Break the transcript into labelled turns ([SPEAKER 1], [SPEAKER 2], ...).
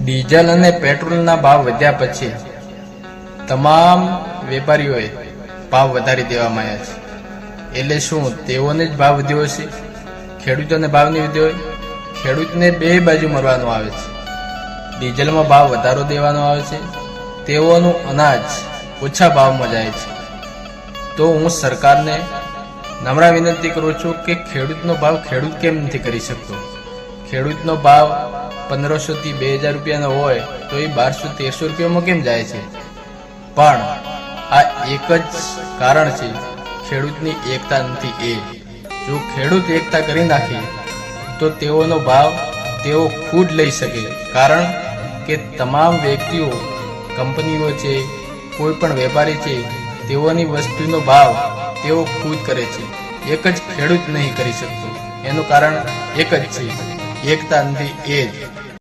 [SPEAKER 1] Diesel અને પેટ્રોલના ભાવ વધ્યા પછી તમામ વેપારીઓએ ભાવ વધારી દેવામાં આવ્યા છે। એટલે શું તેઓને જ ભાવ વધ્યો હશે? ખેડૂતોને ભાવ નહીં વધ્યો હોય? ખેડૂતને બે બાજુ મરવાનું આવે છે। ડીઝલમાં ભાવ વધારો દેવાનો આવે છે, તેઓનું અનાજ ઓછા ભાવમાં જાય છે। તો હું સરકારને નમ્ર વિનંતી કરું છું કે ખેડૂતનો ભાવ ખેડૂત કેમ નથી કરી શકતો? ખેડૂતનો ભાવ 1500 થી 2000 રૂપિયાનો હોય તો એ 1200-1300 રૂપિયામાં કેમ જાય છે? પણ આ એક જ કારણ છે, ખેડૂતની એકતા નથી। એ જો ખેડૂત એકતા કરી નાખે તો તેઓનો ભાવ તેઓ ખુદ લઈ શકે, કારણ કે તમામ વ્યક્તિઓ, કંપનીઓ છે, કોઈ પણ વેપારી છે, તેઓની વસ્તુનો ભાવ તેઓ ખુદ કરે છે। એક જ ખેડૂત નહીં કરી શકતો, એનું કારણ એક જ છે, એકતા નથી। એ જ